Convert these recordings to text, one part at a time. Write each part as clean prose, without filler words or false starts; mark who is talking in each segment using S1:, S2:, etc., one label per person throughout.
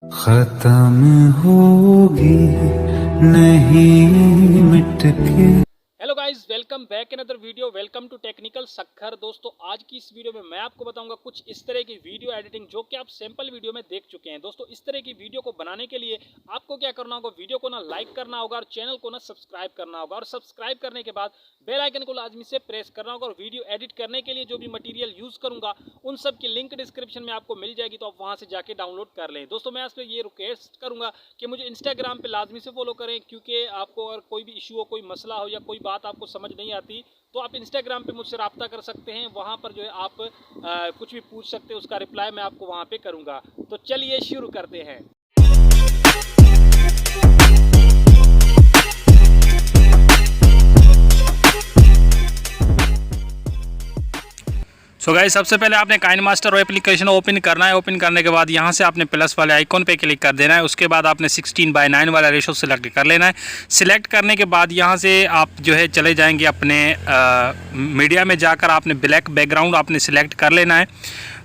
S1: खत्म होगी नहीं मिट के।
S2: Hello guys, welcome back in other video. Welcome to technical Sakkhar. दोस्तों, आज की इस वीडियो में मैं आपको बताऊंगा कुछ इस तरह की वीडियो एडिटिंग जो कि आप सैंपल वीडियो में देख चुके हैं। दोस्तों, इस तरह की वीडियो को बनाने के लिए आपको क्या करना होगा, वीडियो को ना लाइक करना होगा और चैनल को ना सब्सक्राइब करना होगा। और सब्सक्राइब करने के बाद बेल आइकन को लाजमी से प्रेस करना होगा। और वीडियो एडिट करने के लिए जो भी मटीरियल यूज़ करूँगा उन सब की लिंक डिस्क्रिप्शन में आपको मिल जाएगी, तो आप वहाँ से जाके डाउनलोड कर लें। दोस्तों, मैं इस पर ये रिक्वेस्ट करूँगा कि मुझे इंस्टाग्राम पर लाजमी से फॉलो करें, क्योंकि आपको अगर कोई भी इशू हो, कोई मसला हो या कोई बात आपको समझ नहीं आती तो आप इंस्टाग्राम पे मुझसे रब्ता कर सकते हैं। वहाँ पर जो है आप कुछ भी पूछ सकते हैं, उसका रिप्लाई मैं आपको वहाँ पे करूँगा। तो चलिए शुरू करते हैं। सो गाइस, सबसे पहले आपने काइनमास्टर एप्लीकेशन ओपन करना है। ओपन करने के बाद यहाँ से आपने प्लस वाले आइकॉन पे क्लिक कर देना है। उसके बाद आपने 16:9 वाला रेशो सिलेक्ट कर लेना है। सिलेक्ट करने के बाद यहाँ से आप जो है चले जाएंगे अपने मीडिया में जाकर आपने ब्लैक बैकग्राउंड आपने सिलेक्ट कर लेना है।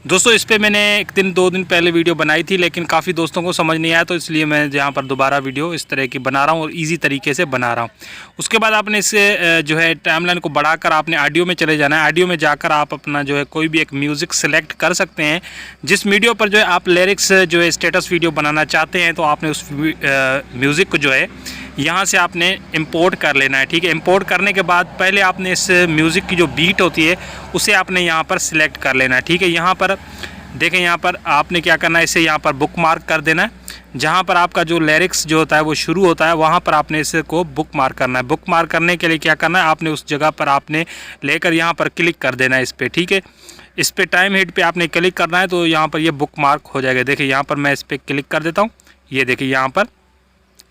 S2: दोस्तों, इस पे मैंने 1-2 दिन पहले वीडियो बनाई थी, लेकिन काफ़ी दोस्तों को समझ नहीं आया, तो इसलिए मैं यहाँ पर दोबारा वीडियो इस तरह की बना रहा हूँ और इजी तरीके से बना रहा हूँ। उसके बाद आपने इससे जो है टाइमलाइन को बढ़ाकर आपने ऑडियो में चले जाना है। ऑडियो में जाकर आप अपना जो है कोई भी एक म्यूज़िक सेलेक्ट कर सकते हैं। जिस वीडियो पर जो है आप लिरिक्स जो है स्टेटस वीडियो बनाना चाहते हैं, तो आपने उस म्यूज़िक को जो है यहाँ से आपने इंपोर्ट कर लेना है। ठीक है, इंपोर्ट करने के बाद पहले आपने इस म्यूज़िक की जो बीट होती है उसे आपने यहाँ पर सिलेक्ट कर लेना है। ठीक है, यहाँ पर देखें, यहाँ पर आपने क्या करना है, इसे यहाँ पर बुक मार्क कर देना है। जहाँ पर आपका जो लिरिक्स जो होता है वो शुरू होता है, वहाँ पर आपने इसे को बुक मार्क करना है। बुक मार्क करने के लिए क्या करना है, आपने उस जगह पर आपने लेकर यहाँ पर क्लिक कर देना है इस पर। ठीक है, इस पर टाइम हेड पे आपने क्लिक करना है, तो यहाँ पर ये बुक मार्क हो जाएगा। देखिए, यहाँ पर मैं इस पर क्लिक कर देता हूँ। ये देखिए, यहाँ पर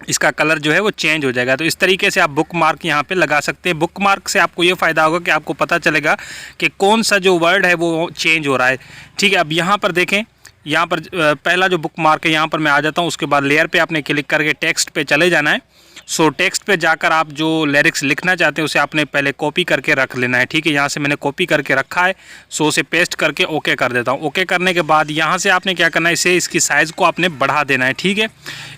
S2: इसका कलर जो है वो चेंज हो जाएगा। तो इस तरीके से आप बुक मार्क यहाँ पे लगा सकते हैं। बुक मार्क से आपको ये फ़ायदा होगा कि आपको पता चलेगा कि कौन सा जो वर्ड है वो चेंज हो रहा है। ठीक है, अब यहाँ पर देखें, यहाँ पर पहला जो बुक मार्क है यहाँ पर मैं आ जाता हूँ। उसके बाद लेयर पे आपने क्लिक करके टेक्स्ट पे चले जाना है। सो टेक्स्ट पे जाकर आप जो लिरिक्स लिखना चाहते हैं उसे आपने पहले कॉपी करके रख लेना है। ठीक है, यहाँ से मैंने कॉपी करके रखा है। सो उसे पेस्ट करके ओके कर देता हूँ। ओके करने के बाद यहाँ से आपने क्या करना है, इसे इसकी साइज़ को आपने बढ़ा देना है। ठीक है,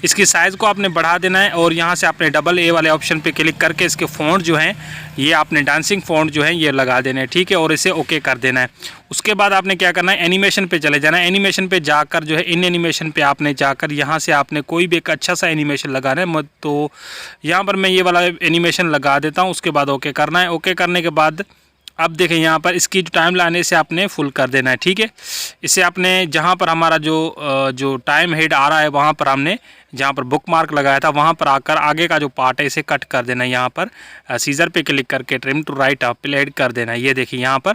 S2: इसकी साइज़ को आपने बढ़ा देना है और यहाँ से आपने डबल ए वाले ऑप्शन पे क्लिक करके इसके फ़ॉन्ट जो हैं ये आपने डांसिंग फ़ॉन्ट जो है ये लगा देना है। ठीक है, और इसे ओके कर देना है। उसके बाद आपने क्या करना है, एनिमेशन पे चले जाना है। एनिमेशन पे जाकर जो है इन एनिमेशन पे आपने जाकर यहाँ से आपने कोई भी एक अच्छा सा एनिमेशन लगाना है। तो यहाँ पर मैं ये वाला एनिमेशन लगा देता हूँ। उसके बाद ओके करना है। ओके करने के बाद अब देखें, यहाँ पर इसकी जो टाइम लाइन से आपने फुल कर देना है। ठीक है, इसे आपने जहाँ पर हमारा जो टाइम हेड आ रहा है वहाँ पर हमने जहाँ पर बुक मार्क लगाया था वहाँ पर आकर आगे का जो पार्ट है इसे कट कर देना है। यहाँ पर सीजर पे क्लिक करके ट्रिम टू राइट आप ऐड कर देना है। ये देखिए यहाँ पर।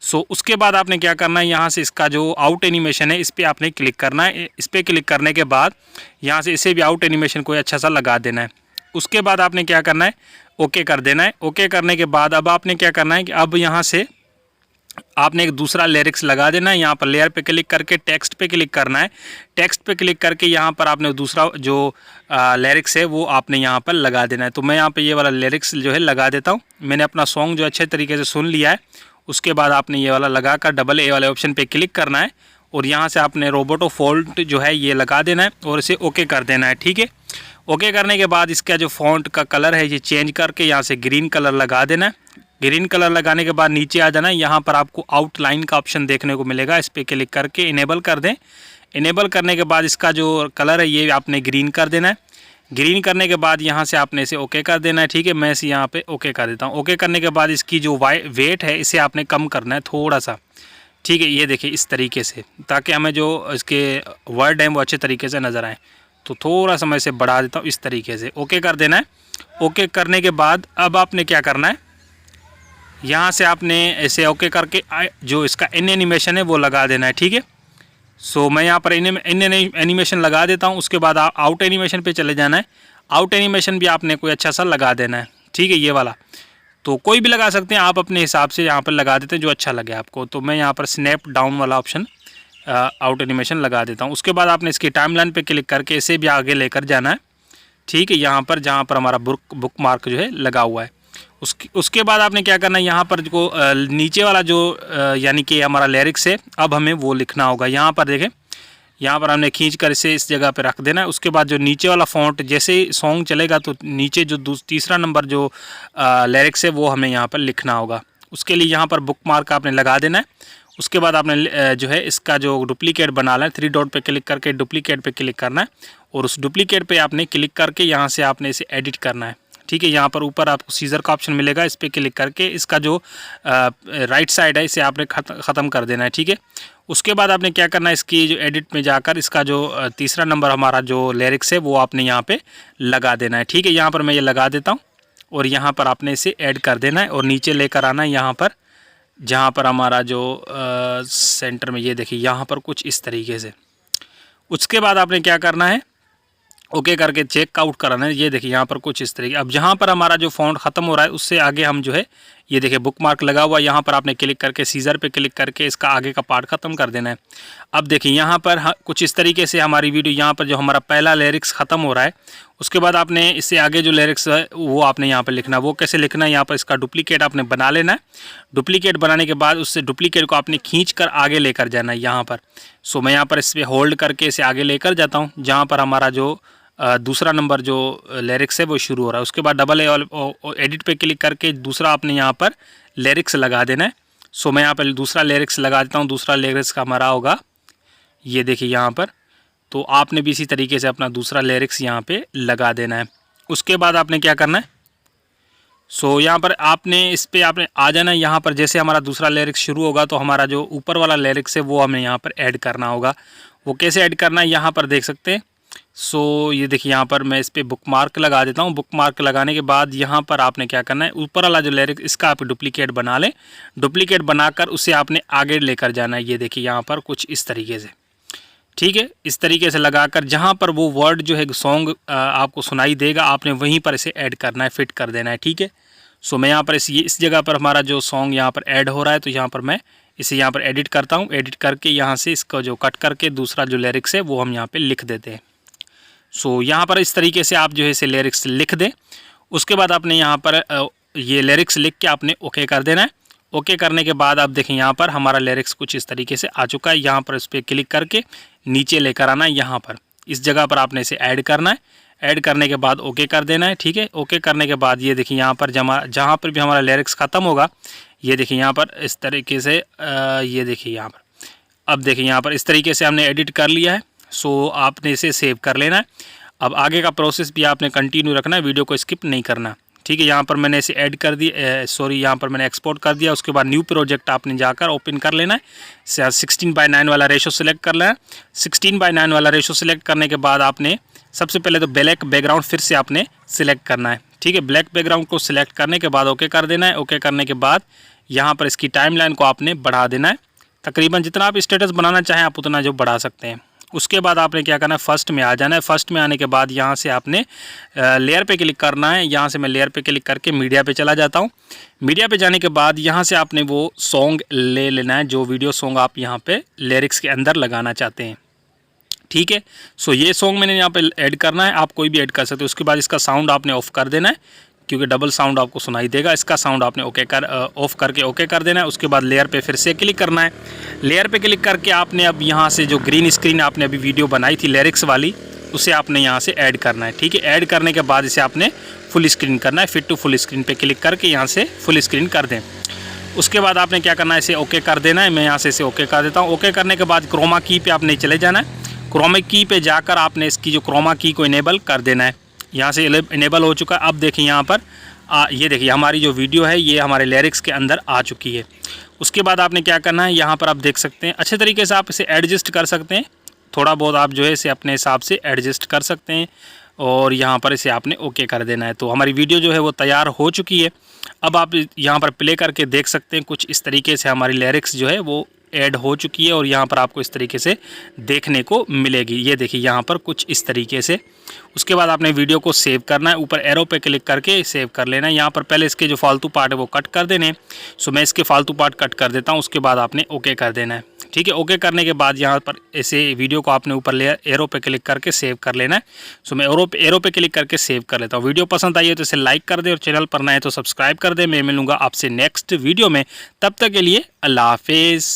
S2: सो उसके बाद आपने क्या करना है, यहाँ से इसका जो आउट एनिमेशन है इस पर आपने क्लिक करना है। इस पर क्लिक करने के बाद यहाँ से इसे भी आउट एनिमेशन कोई अच्छा सा लगा देना है। उसके बाद आपने क्या करना है, ओके कर देना है। ओके करने के बाद अब आपने क्या करना है कि अब यहाँ से आपने एक दूसरा लिरिक्स लगा देना है। यहाँ पर लेयर पे क्लिक करके टेक्स्ट पे क्लिक करना है। टेक्स्ट पे क्लिक करके यहाँ पर आपने दूसरा जो लिरिक्स है वो आपने यहाँ पर लगा देना है। तो मैं यहाँ पे ये वाला लिरिक्स जो है लगा देता हूँ। मैंने अपना सॉन्ग जो अच्छे तरीके से सुन लिया है। उसके बाद आपने ये वाला लगा कर डबल ए वाले ऑप्शन पर क्लिक करना है और यहाँ से आपने रोबोटो फॉन्ट जो है ये लगा देना है और इसे ओके कर देना है। ठीक है, ओके करने के बाद इसका जो फॉन्ट का कलर है ये चेंज करके यहाँ से ग्रीन कलर लगा देना है। ग्रीन कलर लगाने के बाद नीचे आ जाना है। यहाँ पर आपको आउटलाइन का ऑप्शन देखने को मिलेगा, इस पर क्लिक करके इनेबल कर दें। इनेबल करने के बाद इसका जो कलर है ये आपने ग्रीन कर देना है। ग्रीन करने के बाद यहाँ से आपने इसे ओके कर देना है। ठीक है, मैं इसे यहाँ पे ओके कर देता हूँ। ओके करने के बाद इसकी जो वेट है इसे आपने कम करना है थोड़ा सा। ठीक है, ये देखिए इस तरीके से, ताकि हमें जो इसके वर्ड हैं वो अच्छे तरीके से नज़र आएँ। तो थोड़ा सा मैं इसे बढ़ा देता हूँ इस तरीके से। ओके कर देना है। ओके करने के बाद अब आपने क्या करना है, यहाँ से आपने ऐसे ओके करके जो इसका इन एनिमेशन है वो लगा देना है। ठीक है, सो मैं यहाँ पर इन एनिमेशन लगा देता हूँ। उसके बाद आउट एनिमेशन पे चले जाना है। आउट एनिमेशन भी आपने कोई अच्छा सा लगा देना है। ठीक है, ये वाला तो कोई भी लगा सकते हैं, आप अपने हिसाब से यहाँ पर लगा देते हैं जो अच्छा लगे आपको। तो मैं यहाँ पर स्नैप डाउन वाला ऑप्शन आउट एनिमेशन लगा देता हूँ। उसके बाद आपने इसकी टाइमलाइन पे क्लिक करके इसे भी आगे लेकर जाना है। ठीक है, यहाँ पर जहाँ पर हमारा बुक मार्क जो है लगा हुआ है उसके बाद आपने क्या करना है, यहाँ पर जो नीचे वाला जो यानी कि हमारा लिरिक्स है अब हमें वो लिखना होगा। यहाँ पर देखें यहाँ पर हमने खींच कर इसे इस जगह पे रख देना है। उसके बाद जो नीचे वाला फ़ॉन्ट जैसे ही सॉन्ग चलेगा तो नीचे जो तीसरा नंबर जो लिरिक्स है वो हमें यहाँ पर लिखना होगा। उसके लिए यहाँ पर बुक मार्क आपने लगा देना है। उसके बाद आपने जो है इसका जो डुप्लीकेट बनाना है, 3 डॉट पे क्लिक करके डुप्लीकेट पे क्लिक करना है और उस डुप्लीकेट पे आपने क्लिक करके यहाँ से आपने इसे एडिट करना है। ठीक है, यहाँ पर ऊपर आपको सीजर का ऑप्शन मिलेगा, इस पर क्लिक करके इसका जो राइट साइड है इसे आपने ख़त्म कर देना है। ठीक है, उसके बाद आपने क्या करना है, इसकी जो एडिट में जाकर इसका जो तीसरा नंबर हमारा जो लिरिक्स है वो आपने यहाँ पे लगा देना है। ठीक है, यहाँ पर मैं ये लगा देता हूँ और यहाँ पर आपने इसे ऐड कर देना है और नीचे लेकर आना है यहाँ पर, जहाँ पर हमारा जो सेंटर में ये देखिए यहाँ पर कुछ इस तरीके से। उसके बाद आपने क्या करना है, ओके करके चेक आउट कराना है। ये देखिए यहाँ पर कुछ इस तरीके। अब जहाँ पर हमारा जो फ़ॉन्ट ख़त्म हो रहा है उससे आगे हम जो है ये देखिए बुक मार्क लगा हुआ, यहाँ पर आपने क्लिक करके सीजर पे क्लिक करके इसका आगे का पार्ट ख़त्म कर देना है। अब देखिए यहाँ पर कुछ इस तरीके से हमारी वीडियो, यहाँ पर जो हमारा पहला लिरिक्स ख़त्म हो रहा है उसके बाद आपने इससे आगे जो लिरिक्स है वो आपने यहाँ पर लिखना है। वो कैसे लिखना है, यहाँ पर इसका डुप्लीकेट आपने बना लेना है। डुप्लीकेट बनाने के बाद उससे डुप्लीकेट को आपने खींच कर आगे लेकर जाना है यहाँ पर। सो मैं यहाँ पर इस पर होल्ड करके इसे आगे लेकर जाता हूँ जहाँ पर हमारा जो दूसरा नंबर जो लिरिक्स है वो शुरू हो रहा है। उसके बाद डबल एडिट पे क्लिक करके दूसरा आपने यहाँ पर लिरिक्स लगा देना है। सो मैं यहाँ पर दूसरा लिरिक्स लगा देता हूँ। दूसरा लिरिक्स का हमारा होगा ये देखिए यहाँ पर, तो आपने भी इसी तरीके से अपना दूसरा लिरिक्स यहाँ पे लगा देना है। उसके बाद आपने क्या करना है, सो यहाँ पर आपने इस पर आपने आ जाना है। यहाँ पर जैसे हमारा दूसरा लिरिक्स शुरू होगा तो हमारा जो ऊपर वाला लिरिक्स है वो हमें यहाँ पर ऐड करना होगा। वो कैसे ऐड करना है यहाँ पर देख सकते हैं। सो ये देखिए यहाँ पर मैं इस पर बुक मार्क लगा देता हूँ। बुक मार्क लगाने के बाद यहाँ पर आपने क्या करना है, ऊपर वाला जो लिरिक्स इसका आप डुप्लीकेट बना लें। डुप्लीकेट बनाकर उसे आपने आगे लेकर जाना है। ये देखिए यहाँ पर कुछ इस तरीके से। ठीक है, इस तरीके से लगाकर जहाँ पर वो वर्ड जो है सॉन्ग आपको सुनाई देगा आपने वहीं पर इसे ऐड करना है, फिट कर देना है। ठीक है, सो मैं यहाँ पर इस जगह पर हमारा जो सॉन्ग यहाँ पर ऐड हो रहा है तो यहाँ पर मैं इसे यहाँ पर एडिट करता हूँ। एडिट करके यहाँ से इसका जो कट करके दूसरा जो लिरिक्स है वो हम यहाँ पर लिख देते हैं। सो यहाँ पर इस तरीके से आप जो है इसे लिरिक्स लिख दें। उसके बाद आपने यहाँ पर ये लिरिक्स लिख के आपने ओके कर देना है। ओके करने के बाद आप देखें यहाँ पर हमारा लिरिक्स कुछ इस तरीके से आ चुका है। यहाँ पर इस पर क्लिक करके नीचे लेकर आना है, यहाँ पर इस जगह पर आपने इसे ऐड करना है। ऐड करने के बाद ओके कर देना है। ठीक है, ओके करने के बाद ये देखिए यहाँ पर जहाँ पर भी हमारा लिरिक्स ख़त्म होगा ये देखिए यहाँ पर इस तरीके से ये देखिए यहाँ पर, अब देखिए यहाँ पर इस तरीके से हमने एडिट कर लिया है। सो आपने इसे सेव कर लेना है। अब आगे का प्रोसेस भी आपने कंटिन्यू रखना है, वीडियो को स्किप नहीं करना। ठीक है, यहाँ पर मैंने इसे ऐड कर दिया, सॉरी यहाँ पर मैंने एक्सपोर्ट कर दिया। उसके बाद न्यू प्रोजेक्ट आपने जाकर ओपन कर लेना है। 16:9 वाला रेशो सेलेक्ट कर लेना है। 16:9 वाला रेशो सेलेक्ट करने के बाद आपने सबसे पहले तो ब्लैक बैकग्राउंड फिर से आपने सिलेक्ट करना है। ठीक है, ब्लैक बैकग्राउंड को सिलेक्ट करने के बाद ओके कर देना है। ओके करने के बाद यहाँ पर इसकी टाइमलाइन को आपने बढ़ा देना है। तकरीबन जितना आप स्टेटस बनाना चाहें आप उतना जो बढ़ा सकते हैं। उसके बाद आपने क्या करना है, फर्स्ट में आ जाना है। फर्स्ट में आने के बाद यहाँ से आपने लेयर पे क्लिक करना है। यहाँ से मैं लेयर पे क्लिक करके मीडिया पे चला जाता हूँ। मीडिया पे जाने के बाद यहाँ से आपने वो सॉन्ग ले लेना है जो वीडियो सॉन्ग आप यहाँ पे लिरिक्स के अंदर लगाना चाहते हैं। ठीक है, सो ये सॉन्ग मैंने यहाँ पे ऐड करना है, आप कोई भी ऐड कर सकते हो। उसके बाद इसका साउंड आपने ऑफ कर देना है क्योंकि डबल साउंड आपको सुनाई देगा। इसका साउंड आपने ऑफ करके ओके कर देना है। उसके बाद लेयर पे फिर से क्लिक करना है। लेयर पे क्लिक करके आपने अब यहाँ से जो ग्रीन स्क्रीन आपने अभी वीडियो बनाई थी लिरिक्स वाली उसे आपने यहाँ से ऐड करना है। ठीक है, ऐड करने के बाद इसे आपने फुल स्क्रीन करना है। फिट टू फुल स्क्रीन पे क्लिक करके यहाँ से फुल स्क्रीन कर दें। उसके बाद आपने क्या करना है, इसे ओके कर देना है। मैं यहाँ से इसे ओके कर देता हूँ। ओके करने के बाद क्रोमा की पे आपने चले जाना है। क्रोमा की पे जाकर आपने इसकी जो क्रोमा की को इनेबल कर देना है। यहाँ से इनेबल हो चुका है। अब देखिए यहाँ पर ये देखिए हमारी जो वीडियो है ये हमारे लिरिक्स के अंदर आ चुकी है। उसके बाद आपने क्या करना है, यहाँ पर आप देख सकते हैं अच्छे तरीके से आप इसे एडजस्ट कर सकते हैं। थोड़ा बहुत आप जो है इसे अपने हिसाब से एडजस्ट कर सकते हैं और यहाँ पर इसे आपने ओके कर देना है। तो हमारी वीडियो जो है वो तैयार हो चुकी है। अब आप यहाँ पर प्ले करके देख सकते हैं कुछ इस तरीके से हमारी लिरिक्स जो है वो ऐड हो चुकी है और यहाँ पर आपको इस तरीके से देखने को मिलेगी। ये देखिए यहाँ पर कुछ इस तरीके से। उसके बाद आपने वीडियो को सेव करना है। ऊपर एरो पे क्लिक करके सेव कर लेना है। यहाँ पर पहले इसके जो फालतू पार्ट है वो कट कर देने। सो मैं इसके फालतू पार्ट कट कर देता हूँ। उसके बाद आपने ओके कर देना है। ठीक है, ओके करने के बाद यहाँ पर ऐसे वीडियो को आपने ऊपर एरो पे क्लिक करके सेव कर लेना है। सो मैं एरो पे क्लिक करके सेव कर लेता हूँ। वीडियो पसंद आई है तो इसे लाइक कर दे और चैनल पर नए तो सब्सक्राइब कर दे। मैं मिलूँगा आपसे नेक्स्ट वीडियो में, तब तक के लिए अल्लाह हाफिज़।